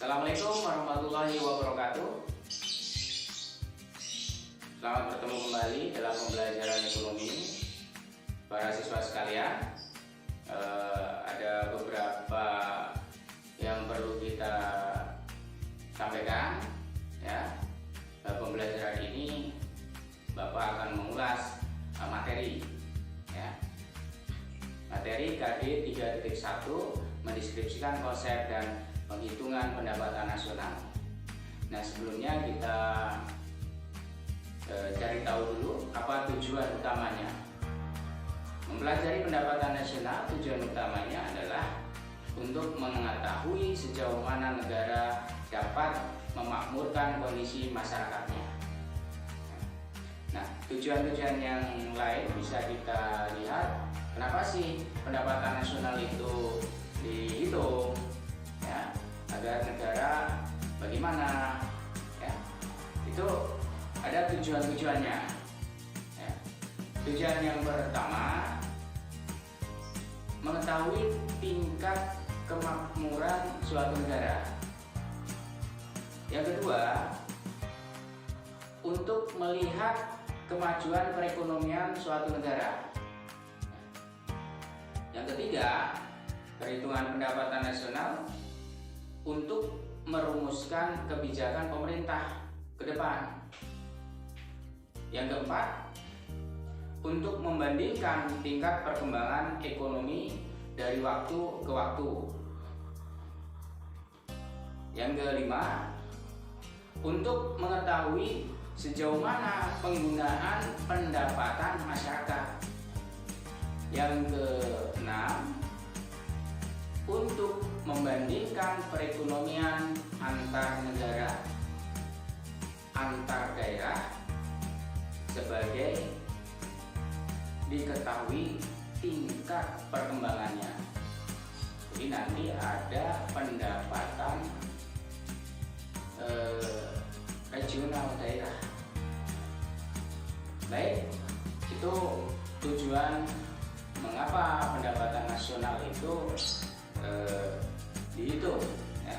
Assalamualaikum warahmatullahi wabarakatuh. Selamat bertemu kembali dalam pembelajaran ekonomi para siswa sekalian. Ada beberapa yang perlu kita sampaikan ya. Pembelajaran ini Bapak akan mengulas materi ya. Materi KD 3.1 mendeskripsikan konsep dan penghitungan pendapatan nasional. Nah, sebelumnya kita cari tahu dulu apa tujuan utamanya. Mempelajari pendapatan nasional, tujuan utamanya adalah untuk mengetahui sejauh mana negara dapat memakmurkan kondisi masyarakatnya. Nah, tujuan-tujuan yang lain bisa kita lihat. Kenapa sih pendapatan nasional itu dihitung? Ya, agar negara bagaimana? Ya, itu ada tujuan-tujuannya. Ya. Tujuan yang pertama, mengetahui tingkat kemakmuran suatu negara. Yang kedua, untuk melihat kemajuan perekonomian suatu negara. Yang ketiga, perhitungan pendapatan nasional untuk merumuskan kebijakan pemerintah ke depan. Yang keempat, untuk membandingkan tingkat perkembangan ekonomi dari waktu ke waktu. Yang kelima, untuk mengetahui sejauh mana penggunaan pendapatan masyarakat. Yang keenam, untuk membandingkan perekonomian antar negara, antar daerah, sebagai diketahui tingkat perkembangannya. Jadi nanti ada pendapatan regional daerah. Baik, itu tujuan mengapa pendapatan nasional itu dihitung ya.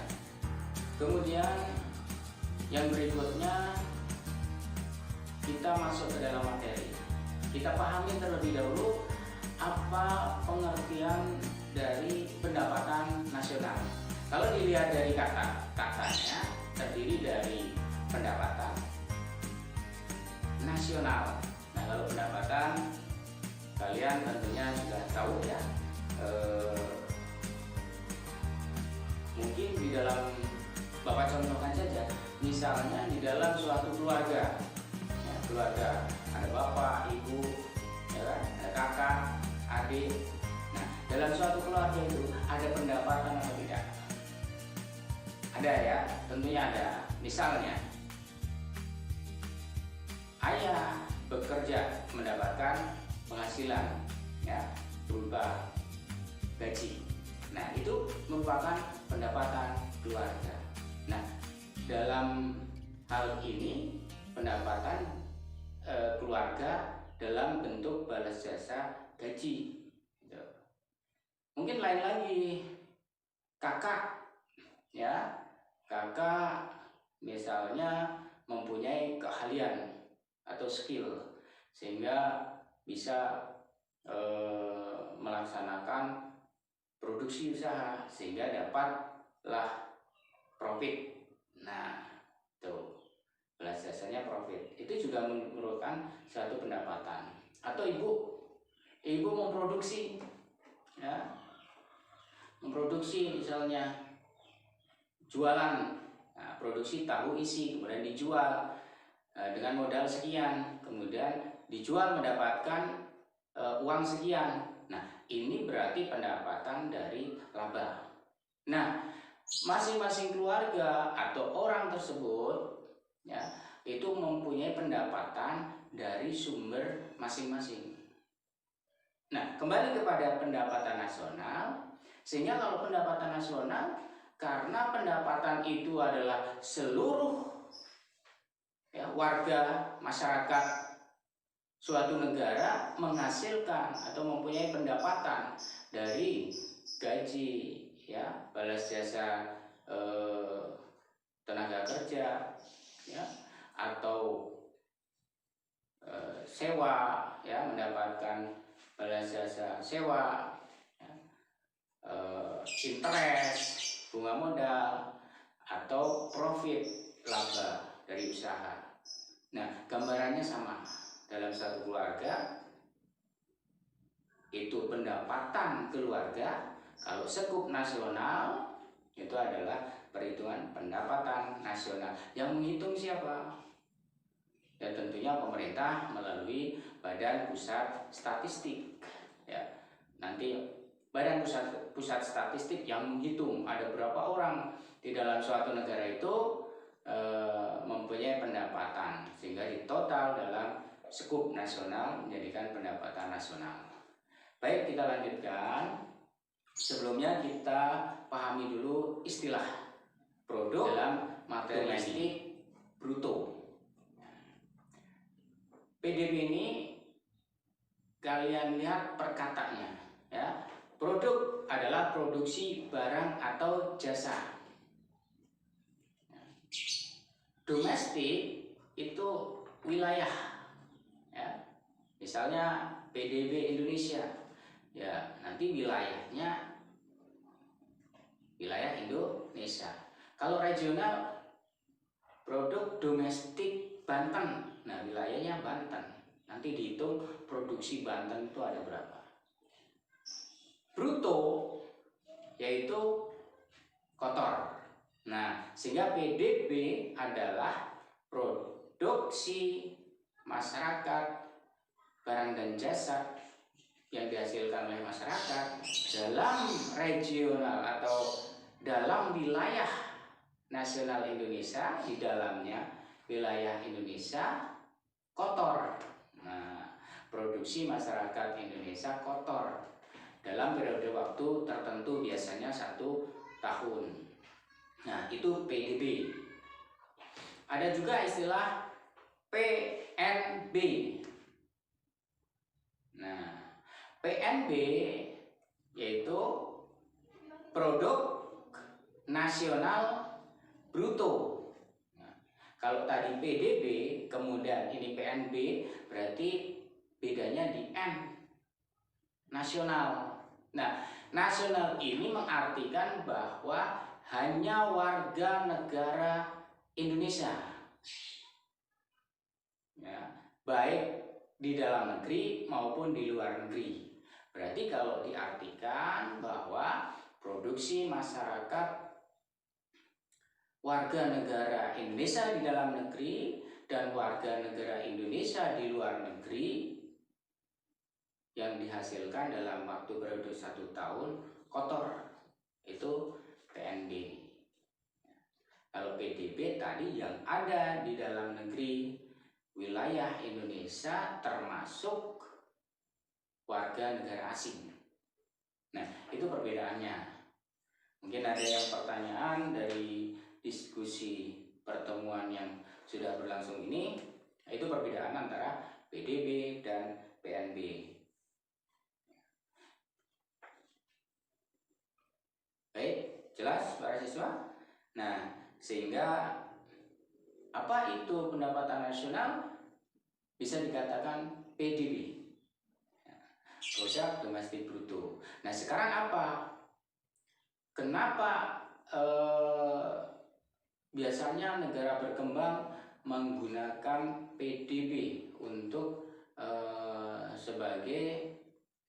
Kemudian yang berikutnya kita masuk ke dalam materi. Kita pahami terlebih dahulu apa pengertian dari pendapatan nasional. Kalau dilihat dari katanya terdiri dari pendapatan nasional. Nah, kalau pendapatan kalian tentunya sudah tahu ya. Mungkin di dalam Bapak contohkan saja, misalnya di dalam suatu keluarga, ya, keluarga ada bapak, ibu, ya kan? Ada kakak, adik. Nah, dalam suatu keluarga itu ada pendapatan atau tidak? Ada ya, tentunya ada. Misalnya, ayah bekerja mendapatkan penghasilan, ya, berupa gaji. Nah, itu merupakan pendapatan keluarga. Nah, dalam hal ini pendapatan keluarga dalam bentuk balas jasa gaji. Mungkin lain lagi, kakak, ya, kakak misalnya mempunyai keahlian atau skill sehingga bisa melaksanakan produksi usaha sehingga dapatlah profit. Nah, tuh belas jasanya profit. Itu juga merupakan suatu pendapatan. Atau ibu memproduksi, ya, memproduksi misalnya jualan, nah, produksi tahu isi kemudian dijual dengan modal sekian, kemudian dijual mendapatkan uang sekian. Nah, ini berarti pendapatan dari laba. Nah, masing-masing keluarga atau orang tersebut ya, itu mempunyai pendapatan dari sumber masing-masing. Nah, kembali kepada pendapatan nasional, sehingga kalau pendapatan nasional, karena pendapatan itu adalah seluruh ya, warga masyarakat suatu negara menghasilkan atau mempunyai pendapatan dari gaji, ya, balas jasa tenaga kerja, ya, atau sewa, ya, mendapatkan balas jasa sewa, ya, interest, bunga modal, atau profit, laba dari usaha. Nah, gambarannya sama. Dalam satu keluarga itu pendapatan keluarga, kalau sekup nasional itu adalah perhitungan pendapatan nasional. Yang menghitung siapa? Ya tentunya pemerintah melalui Badan Pusat Statistik. Ya, nanti Badan Pusat Statistik yang menghitung ada berapa orang di dalam suatu negara itu mempunyai pendapatan, sehingga ditotal dalam skup nasional menjadikan pendapatan nasional. Baik, kita lanjutkan. Sebelumnya kita pahami dulu istilah produk dalam materi domestik bruto. PDB ini kalian lihat perkataannya, ya. Produk adalah produksi barang atau jasa. Domestik itu wilayah, ya. Misalnya PDB Indonesia, ya nanti wilayahnya wilayah Indonesia. Kalau regional, produk domestik Banten, nah wilayahnya Banten. Nanti dihitung produksi Banten itu ada berapa. Bruto yaitu kotor. Nah, sehingga PDB adalah produksi masyarakat barang dan jasa yang dihasilkan oleh masyarakat dalam regional atau dalam wilayah nasional Indonesia, di dalamnya wilayah Indonesia kotor. Nah, produksi masyarakat Indonesia kotor dalam periode waktu tertentu, biasanya 1 tahun. Nah, itu PDB. Ada juga istilah PNB. Nah, PNB yaitu produk nasional bruto. Nah, kalau tadi PDB, kemudian ini PNB, berarti bedanya di N, nasional. Nah, nasional ini mengartikan bahwa hanya warga negara Indonesia, ya, baik di dalam negeri maupun di luar negeri. Berarti kalau diartikan bahwa produksi masyarakat warga negara Indonesia di dalam negeri dan warga negara Indonesia di luar negeri yang dihasilkan dalam waktu periode 1 tahun kotor, itu PNB. Kalau PDB tadi yang ada di dalam negeri wilayah Indonesia termasuk warga negara asing. Nah, itu perbedaannya. Mungkin ada yang pertanyaan dari diskusi pertemuan yang sudah berlangsung ini, itu perbedaan antara PDB dan PNB. Baik, jelas para siswa? Nah, sehingga apa itu pendapatan nasional? Bisa dikatakan PDB, produk domestik bruto. Nah, sekarang apa? Kenapa biasanya negara berkembang menggunakan PDB untuk sebagai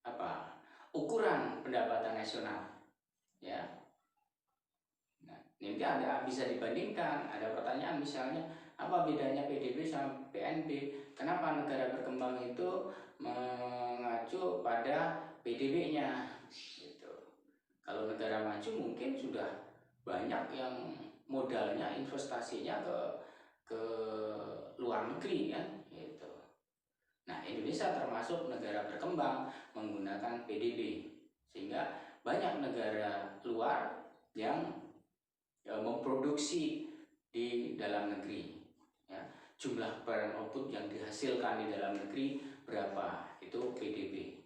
apa? Ukuran pendapatan nasional, ya. Nah, ini bisa dibandingkan. Ada pertanyaan misalnya, apa bedanya PDB sama PNB? Kenapa negara berkembang itu mengacu pada PDB-nya? Gitu. Kalau negara maju mungkin sudah banyak yang modalnya, investasinya ke luar negeri, kan? Gitu. Nah, Indonesia termasuk negara berkembang menggunakan PDB, sehingga banyak negara luar yang memproduksi di dalam negeri, ya. Jumlah barang output yang dihasilkan di dalam negeri berapa, itu PDB.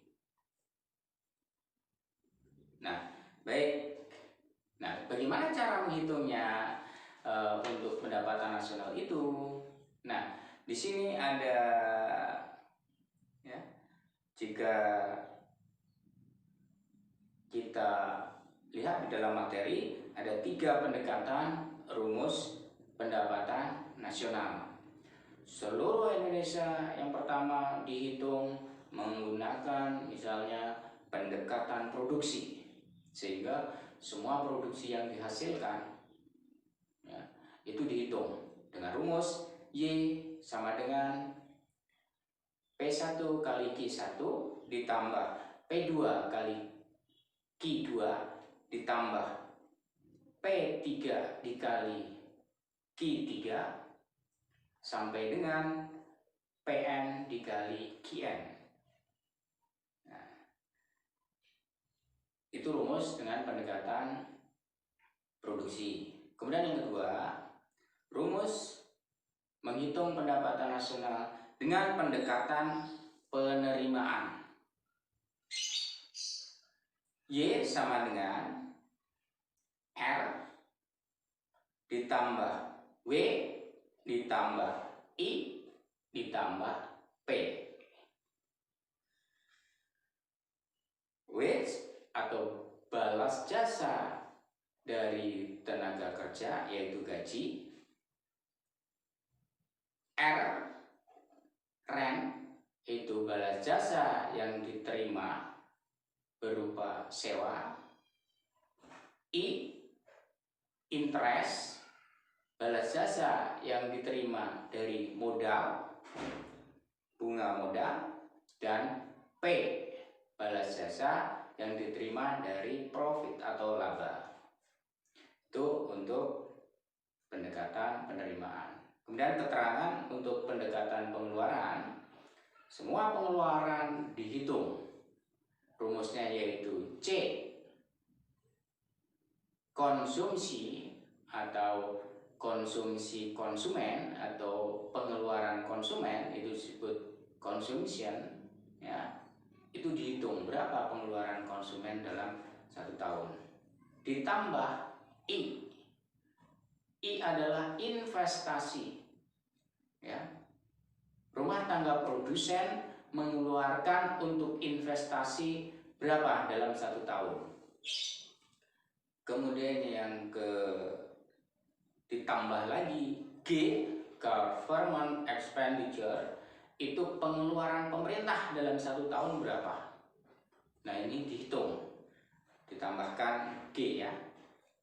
Nah, baik. Nah, bagaimana bagaimana cara menghitungnya untuk pendapatan nasional itu? Nah, di sini ada ya, jika kita lihat di dalam materi ada 3 pendekatan rumus pendapatan nasional. Seluruh Indonesia yang pertama dihitung menggunakan misalnya pendekatan produksi, sehingga semua produksi yang dihasilkan ya, itu dihitung dengan rumus Y sama dengan P1 kali Q1 ditambah P2 kali Q2 ditambah P3 dikali Q3 sampai dengan PN dikali QN. Nah, itu rumus dengan pendekatan produksi. Kemudian yang kedua, rumus menghitung pendapatan nasional dengan pendekatan penerimaan. Y sama dengan R ditambah W ditambah I ditambah P. Wage atau balas jasa dari tenaga kerja yaitu gaji. R rent itu balas jasa yang diterima berupa sewa. I interest balas jasa yang diterima dari modal, bunga modal. Dan P balas jasa yang diterima dari profit atau laba. Itu untuk pendekatan penerimaan. Kemudian keterangan untuk pendekatan pengeluaran. Semua pengeluaran dihitung. Rumusnya yaitu C konsumsi atau konsumsi konsumen atau pengeluaran konsumen, itu disebut consumption ya. Itu dihitung berapa pengeluaran konsumen dalam 1 tahun. Ditambah I. I adalah investasi ya. Rumah tangga produsen mengeluarkan untuk investasi berapa dalam 1 tahun. Kemudian yang ditambah lagi G, government expenditure, itu pengeluaran pemerintah dalam 1 tahun berapa. Nah ini dihitung, ditambahkan G ya.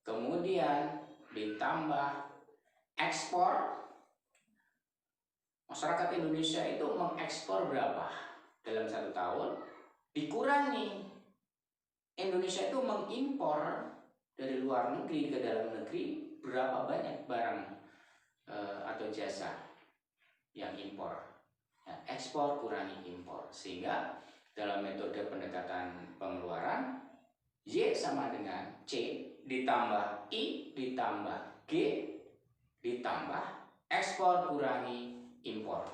Kemudian ditambah ekspor. Masyarakat Indonesia itu mengekspor berapa dalam 1 tahun, dikurangi Indonesia itu mengimpor dari luar negeri ke dalam negeri berapa banyak barang atau jasa yang impor. Nah, ekspor kurangi impor, sehingga dalam metode pendekatan pengeluaran Y sama dengan C ditambah I ditambah G ditambah ekspor kurangi impor.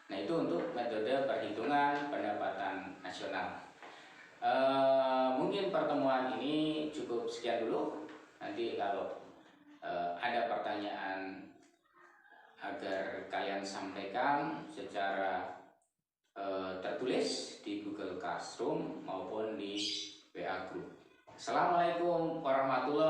Nah itu untuk metode perhitungan pendapatan nasional. Mungkin pertemuan ini cukup sekian dulu. Nanti kalau ada pertanyaan agar kalian sampaikan secara tertulis di Google Classroom maupun di WA Group. Assalamualaikum warahmatullahi